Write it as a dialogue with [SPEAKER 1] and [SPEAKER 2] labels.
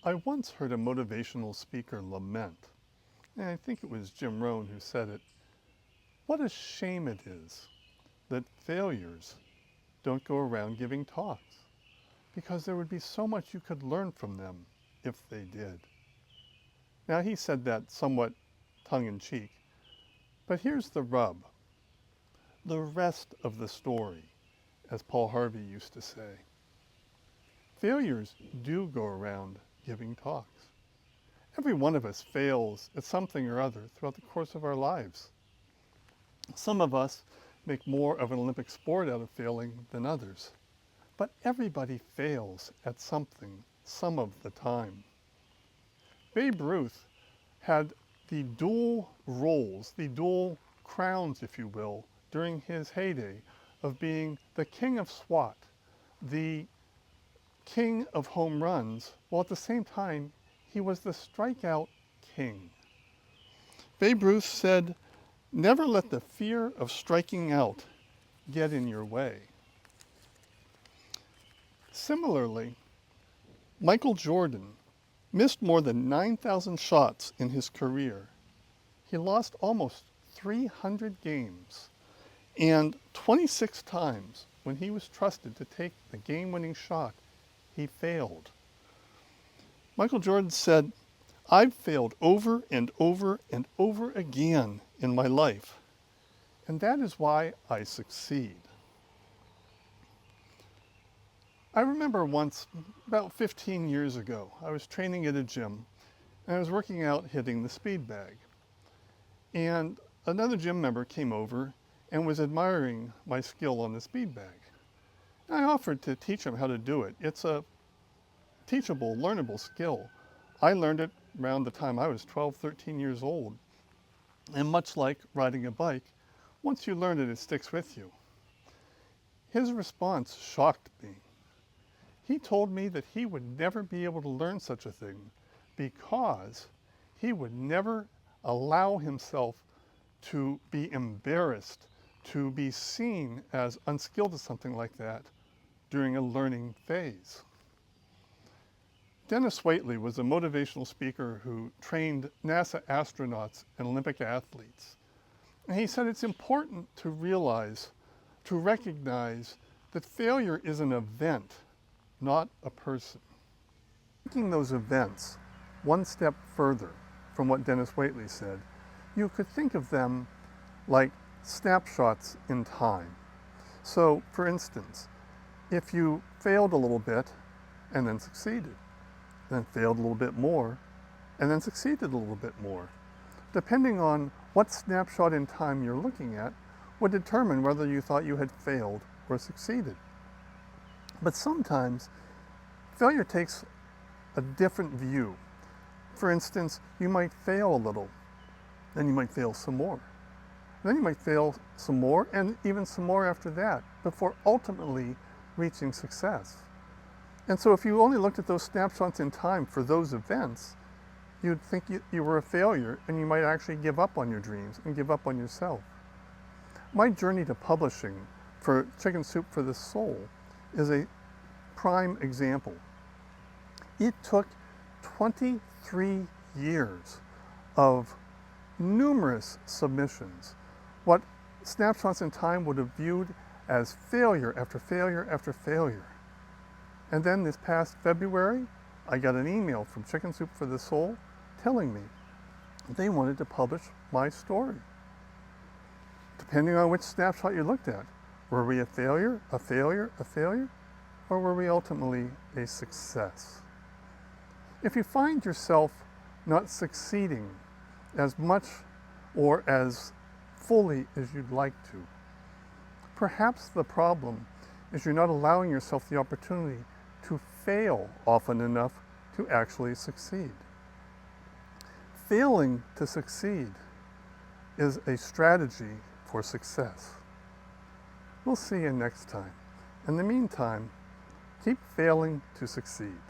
[SPEAKER 1] I once heard a motivational speaker lament, and I think it was Jim Rohn who said it. What a shame it is that failures don't go around giving talks, because there would be so much you could learn from them if they did. Now, he said that somewhat tongue-in-cheek, but here's the rub. The rest of the story, as Paul Harvey used to say. Failures do go around giving talks. Every one of us fails at something or other throughout the course of our lives. Some of us make more of an Olympic sport out of failing than others. But everybody fails at something some of the time. Babe Ruth had the dual roles, the dual crowns, if you will, during his heyday of being the king of SWAT, the king of home runs, while at the same time he was the strikeout king. Babe Ruth said, "Never let the fear of striking out get in your way." Similarly, Michael Jordan missed more than 9,000 shots in his career. He lost almost 300 games, and 26 times when he was trusted to take the game-winning shot, he failed. Michael Jordan said, "I've failed over and over and over again in my life, and that is why I succeed." I remember once, about 15 years ago, I was training at a gym, and I was working out hitting the speed bag. And another gym member came over and was admiring my skill on the speed bag. And I offered to teach him how to do it. It's a teachable, learnable skill. I learned it around the time I was 12, 13 years old. And much like riding a bike, once you learn it, it sticks with you. His response shocked me. He told me that he would never be able to learn such a thing because he would never allow himself to be embarrassed, to be seen as unskilled at something like that during a learning phase. Dennis Waitley was a motivational speaker who trained NASA astronauts and Olympic athletes. And he said it's important to realize, to recognize that failure is an event, not a person. Taking those events one step further from what Dennis Waitley said, you could think of them like snapshots in time. So, for instance, if you failed a little bit and then succeeded, then failed a little bit more, and then succeeded a little bit more, depending on what snapshot in time you're looking at, would determine whether you thought you had failed or succeeded. But sometimes failure takes a different view. For instance, you might fail a little, then you might fail some more. Then you might fail some more, and even some more after that, before ultimately reaching success. And so if you only looked at those snapshots in time for those events, you'd think you were a failure, and you might actually give up on your dreams and give up on yourself. My journey to publishing for Chicken Soup for the Soul is a prime example. It took 23 years of numerous submissions, what snapshots in time would have viewed as failure after failure after failure. And then this past February, I got an email from Chicken Soup for the Soul telling me they wanted to publish my story. Depending on which snapshot you looked at, were we a failure, a failure, a failure, or were we ultimately a success? If you find yourself not succeeding as much or as fully as you'd like to, perhaps the problem is you're not allowing yourself the opportunity to fail often enough to actually succeed. Failing to succeed is a strategy for success. We'll see you next time. In the meantime, keep failing to succeed.